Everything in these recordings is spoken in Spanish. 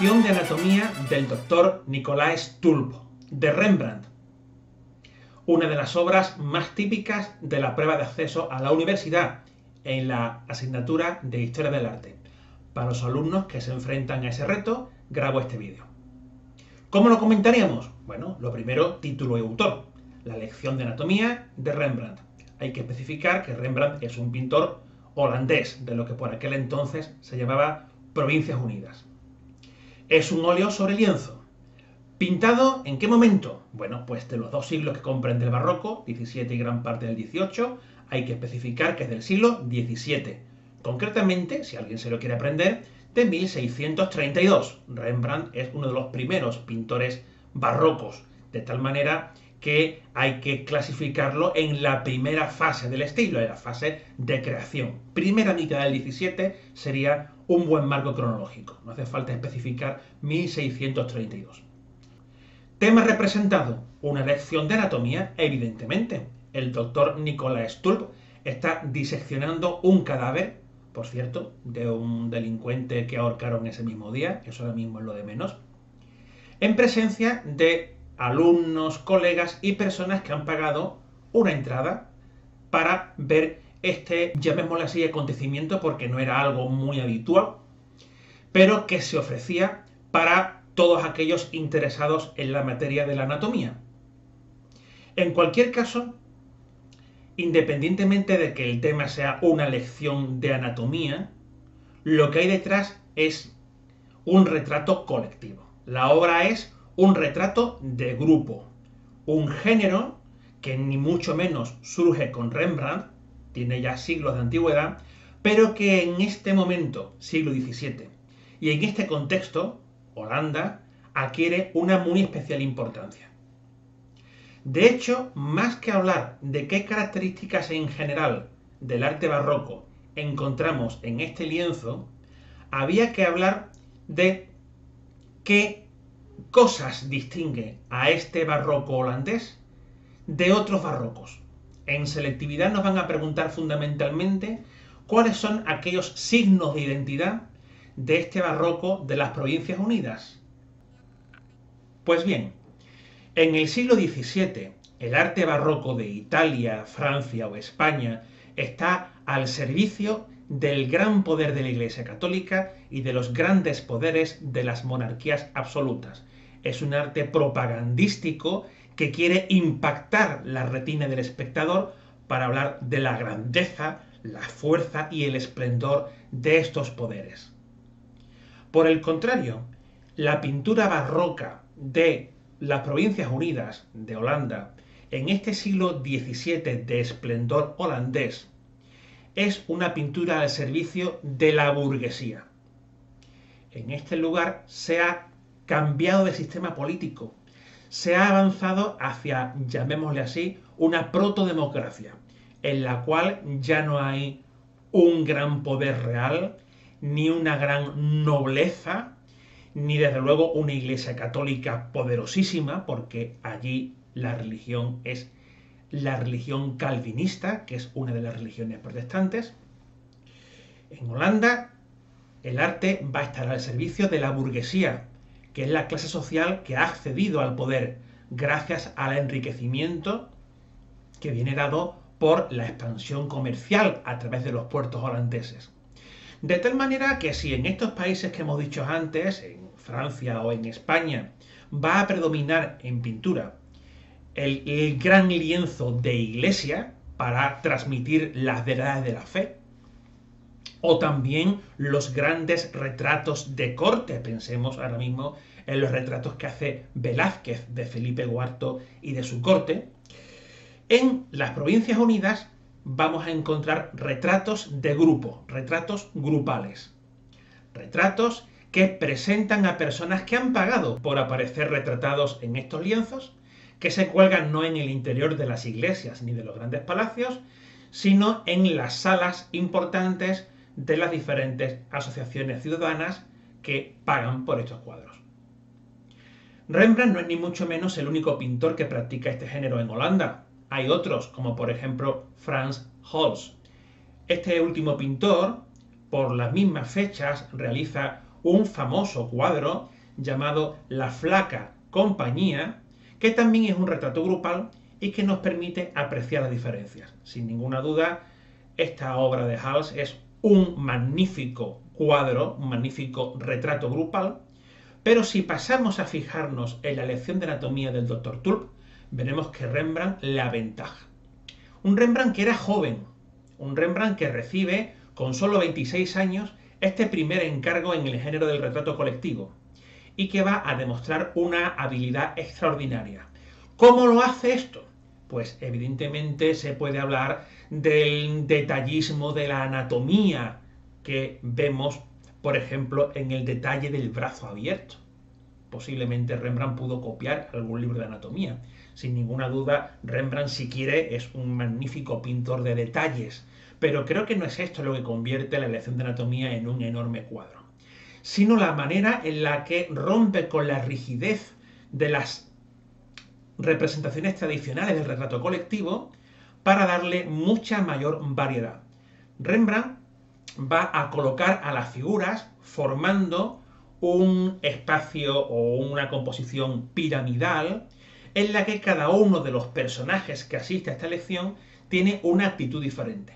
lección de anatomía del doctor Nicolaes Tulp, de Rembrandt, una de las obras más típicas de la prueba de acceso a la universidad en la asignatura de Historia del Arte. Para los alumnos que se enfrentan a ese reto, grabo este vídeo. ¿Cómo lo comentaríamos? Bueno, lo primero, título y autor. La lección de anatomía de Rembrandt. Hay que especificar que Rembrandt es un pintor holandés, de lo que por aquel entonces se llamaba Provincias Unidas. Es un óleo sobre lienzo. ¿Pintado en qué momento? Bueno, pues de los dos siglos que comprende el barroco, XVII y gran parte del XVIII, hay que especificar que es del siglo XVII. Concretamente, si alguien se lo quiere aprender, de 1632. Rembrandt es uno de los primeros pintores barrocos, de tal manera que hay que clasificarlo en la primera fase del estilo, en la fase de creación. Primera mitad del XVII sería un buen marco cronológico. No hace falta especificar 1632. Tema representado, una lección de anatomía, evidentemente. El doctor Nicolaes Tulp está diseccionando un cadáver, por cierto, de un delincuente que ahorcaron ese mismo día, eso ahora mismo es lo de menos, en presencia de alumnos, colegas y personas que han pagado una entrada para ver este, llamémoslo así, acontecimiento, porque no era algo muy habitual, pero que se ofrecía para todos aquellos interesados en la materia de la anatomía. En cualquier caso, independientemente de que el tema sea una lección de anatomía, lo que hay detrás es un retrato colectivo. La obra es un retrato de grupo, un género que ni mucho menos surge con Rembrandt, tiene ya siglos de antigüedad, pero que en este momento, siglo XVII, y en este contexto, Holanda, adquiere una muy especial importancia. De hecho, más que hablar de qué características en general del arte barroco encontramos en este lienzo, había que hablar de qué cosas distingue a este barroco holandés de otros barrocos. En selectividad nos van a preguntar fundamentalmente cuáles son aquellos signos de identidad de este barroco de las Provincias Unidas. Pues bien, en el siglo XVII, el arte barroco de Italia, Francia o España está al servicio del gran poder de la Iglesia Católica y de los grandes poderes de las monarquías absolutas. Es un arte propagandístico que quiere impactar la retina del espectador para hablar de la grandeza, la fuerza y el esplendor de estos poderes. Por el contrario, la pintura barroca de las Provincias Unidas de Holanda en este siglo XVII de esplendor holandés es una pintura al servicio de la burguesía. En este lugar se ha cambiado de sistema político, se ha avanzado hacia, llamémosle así, una protodemocracia, en la cual ya no hay un gran poder real, ni una gran nobleza, ni desde luego una iglesia católica poderosísima, porque allí la religión es la religión calvinista, que es una de las religiones protestantes. En Holanda, el arte va a estar al servicio de la burguesía, que es la clase social que ha accedido al poder gracias al enriquecimiento que viene dado por la expansión comercial a través de los puertos holandeses. De tal manera que si en estos países que hemos dicho antes, en Francia o en España, va a predominar en pintura el gran lienzo de iglesia para transmitir las verdades de la fe, o también los grandes retratos de corte, pensemos ahora mismo en los retratos que hace Velázquez de Felipe IV y de su corte, en las Provincias Unidas vamos a encontrar retratos de grupo, retratos grupales, retratos que presentan a personas que han pagado por aparecer retratados en estos lienzos, que se cuelgan no en el interior de las iglesias ni de los grandes palacios, sino en las salas importantes de las diferentes asociaciones ciudadanas que pagan por estos cuadros. Rembrandt no es ni mucho menos el único pintor que practica este género en Holanda. Hay otros, como por ejemplo Frans Hals. Este último pintor, por las mismas fechas, realiza un famoso cuadro llamado La Flaca Compañía, que también es un retrato grupal y que nos permite apreciar las diferencias. Sin ninguna duda, esta obra de Hals es un magnífico cuadro, un magnífico retrato grupal, pero si pasamos a fijarnos en la lección de anatomía del Dr. Tulp, veremos que Rembrandt la aventaja. Un Rembrandt que era joven, un Rembrandt que recibe con solo 26 años este primer encargo en el género del retrato colectivo y que va a demostrar una habilidad extraordinaria. ¿Cómo lo hace esto? Pues evidentemente se puede hablar del detallismo de la anatomía que vemos, por ejemplo, en el detalle del brazo abierto. Posiblemente Rembrandt pudo copiar algún libro de anatomía. Sin ninguna duda, Rembrandt, si quiere, es un magnífico pintor de detalles, pero creo que no es esto lo que convierte la lección de anatomía en un enorme cuadro, sino la manera en la que rompe con la rigidez de las representaciones tradicionales del retrato colectivo para darle mucha mayor variedad. Rembrandt va a colocar a las figuras formando un espacio o una composición piramidal en la que cada uno de los personajes que asiste a esta lección tiene una actitud diferente.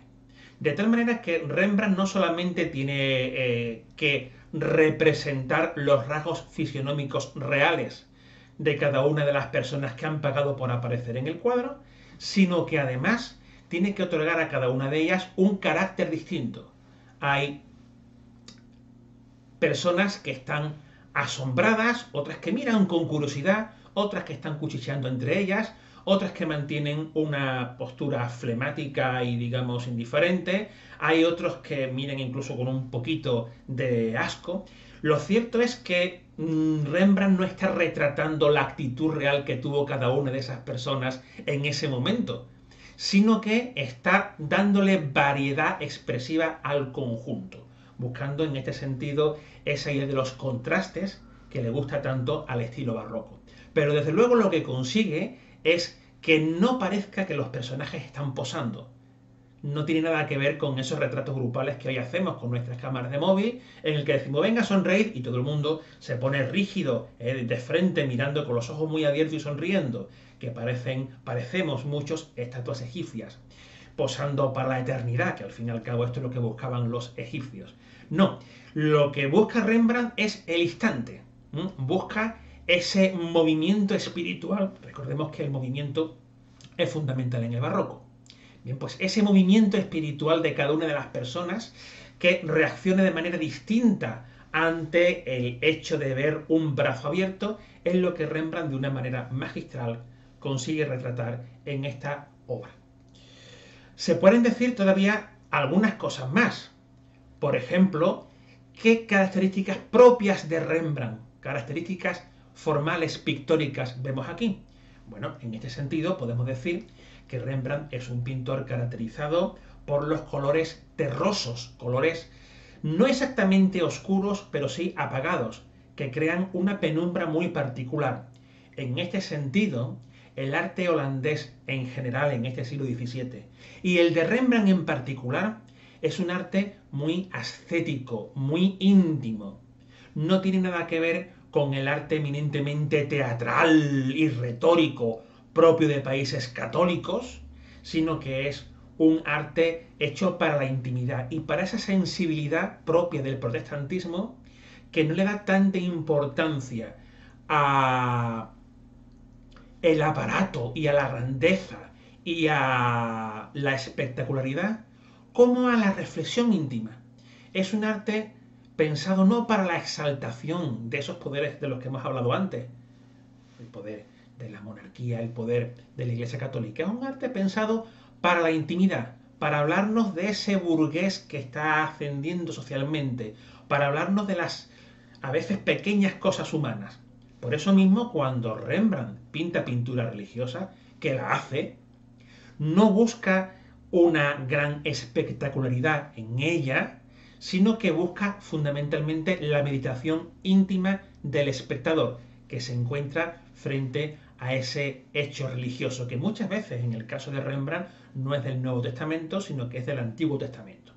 De tal manera que Rembrandt no solamente tiene que representar los rasgos fisionómicos reales de cada una de las personas que han pagado por aparecer en el cuadro, sino que además tiene que otorgar a cada una de ellas un carácter distinto. Hay personas que están asombradas, otras que miran con curiosidad, otras que están cuchicheando entre ellas, otras que mantienen una postura flemática y digamos indiferente, hay otros que miran incluso con un poquito de asco. Lo cierto es que Rembrandt no está retratando la actitud real que tuvo cada una de esas personas en ese momento, sino que está dándole variedad expresiva al conjunto, buscando en este sentido esa idea de los contrastes que le gusta tanto al estilo barroco. Pero desde luego lo que consigue es que no parezca que los personajes están posando. No tiene nada que ver con esos retratos grupales que hoy hacemos con nuestras cámaras de móvil, en el que decimos, venga, sonreír, y todo el mundo se pone rígido, de frente, mirando con los ojos muy abiertos y sonriendo, que parecemos muchos estatuas egipcias, posando para la eternidad, que al fin y al cabo esto es lo que buscaban los egipcios. No, lo que busca Rembrandt es el instante, busca ese movimiento espiritual. Recordemos que el movimiento es fundamental en el barroco. Bien, pues ese movimiento espiritual de cada una de las personas que reaccione de manera distinta ante el hecho de ver un brazo abierto es lo que Rembrandt de una manera magistral consigue retratar en esta obra. Se pueden decir todavía algunas cosas más. Por ejemplo, ¿qué características propias de Rembrandt, características formales pictóricas vemos aquí? Bueno, en este sentido podemos decir que Rembrandt es un pintor caracterizado por los colores terrosos, colores no exactamente oscuros, pero sí apagados, que crean una penumbra muy particular. En este sentido, el arte holandés en general en este siglo XVII y el de Rembrandt en particular es un arte muy ascético, muy íntimo. No tiene nada que ver con el arte eminentemente teatral y retórico propio de países católicos, sino que es un arte hecho para la intimidad y para esa sensibilidad propia del protestantismo que no le da tanta importancia a el aparato y a la grandeza y a la espectacularidad como a la reflexión íntima. Es un arte pensado no para la exaltación de esos poderes de los que hemos hablado antes, el poder de la monarquía, el poder de la Iglesia Católica. Es un arte pensado para la intimidad, para hablarnos de ese burgués que está ascendiendo socialmente, para hablarnos de las a veces pequeñas cosas humanas. Por eso mismo, cuando Rembrandt pinta pintura religiosa, que la hace, no busca una gran espectacularidad en ella, sino que busca fundamentalmente la meditación íntima del espectador, que se encuentra frente a ese hecho religioso, que muchas veces, en el caso de Rembrandt, no es del Nuevo Testamento, sino que es del Antiguo Testamento.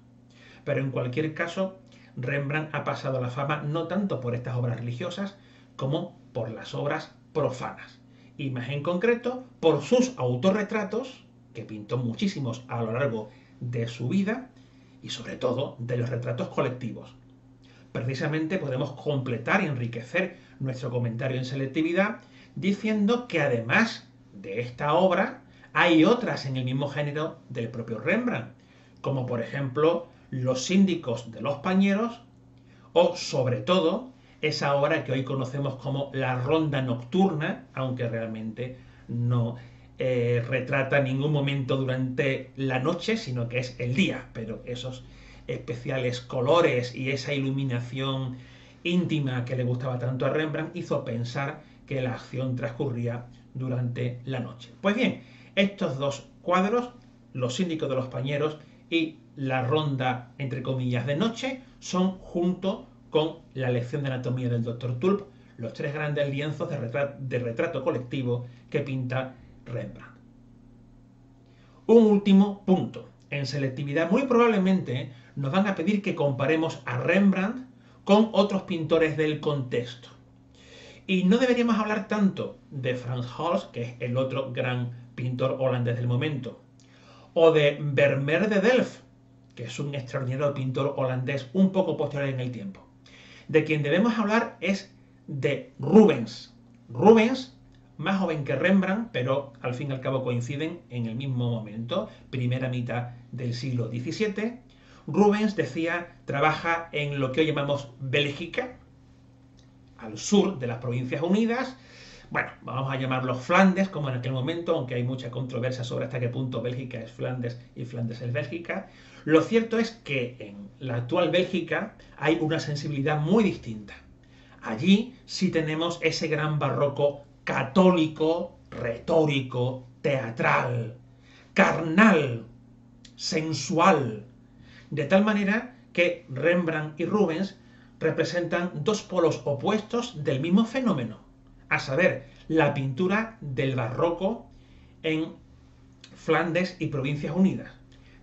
Pero en cualquier caso, Rembrandt ha pasado a la fama no tanto por estas obras religiosas como por las obras profanas. Y más en concreto, por sus autorretratos, que pintó muchísimos a lo largo de su vida, y sobre todo de los retratos colectivos. Precisamente podemos completar y enriquecer nuestro comentario en selectividad diciendo que además de esta obra hay otras en el mismo género del propio Rembrandt, como por ejemplo Los síndicos de los pañeros o sobre todo esa obra que hoy conocemos como La ronda nocturna, aunque realmente no retrata ningún momento durante la noche, sino que es el día, pero esos especiales colores y esa iluminación íntima que le gustaba tanto a Rembrandt hizo pensar que la acción transcurría durante la noche. Pues bien, estos dos cuadros, Los síndicos de los pañeros y La ronda, entre comillas, de noche, son junto con la lección de anatomía del Dr. Tulp, los tres grandes lienzos de retrato colectivo que pinta Rembrandt. Un último punto. En selectividad muy probablemente nos van a pedir que comparemos a Rembrandt con otros pintores del contexto. Y no deberíamos hablar tanto de Frans Hals, que es el otro gran pintor holandés del momento, o de Vermeer de Delft, que es un extraordinario pintor holandés un poco posterior en el tiempo. De quien debemos hablar es de Rubens. Rubens, más joven que Rembrandt, pero al fin y al cabo coinciden en el mismo momento, primera mitad del siglo XVII. Rubens, decía, trabaja en lo que hoy llamamos Bélgica, al sur de las Provincias Unidas. Bueno, vamos a llamarlo Flandes, como en aquel momento, aunque hay mucha controversia sobre hasta qué punto Bélgica es Flandes y Flandes es Bélgica. Lo cierto es que en la actual Bélgica hay una sensibilidad muy distinta. Allí sí tenemos ese gran barroco católico, retórico, teatral, carnal, sensual, de tal manera que Rembrandt y Rubens representan dos polos opuestos del mismo fenómeno, a saber, la pintura del barroco en Flandes y Provincias Unidas.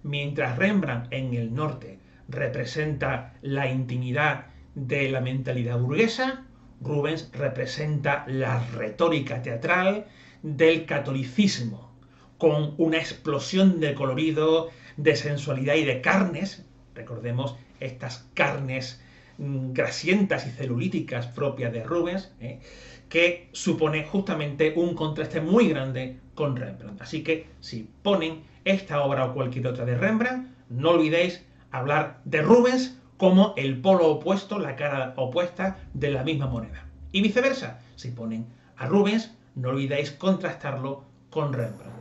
Mientras Rembrandt en el norte representa la intimidad de la mentalidad burguesa, Rubens representa la retórica teatral del catolicismo, con una explosión de colorido, de sensualidad y de carnes. Recordemos estas carnes grasientas y celulíticas propias de Rubens, que supone justamente un contraste muy grande con Rembrandt. Así que si ponen esta obra o cualquier otra de Rembrandt, no olvidéis hablar de Rubens como el polo opuesto, la cara opuesta de la misma moneda. Y viceversa, si ponen a Rubens, no olvidéis contrastarlo con Rembrandt.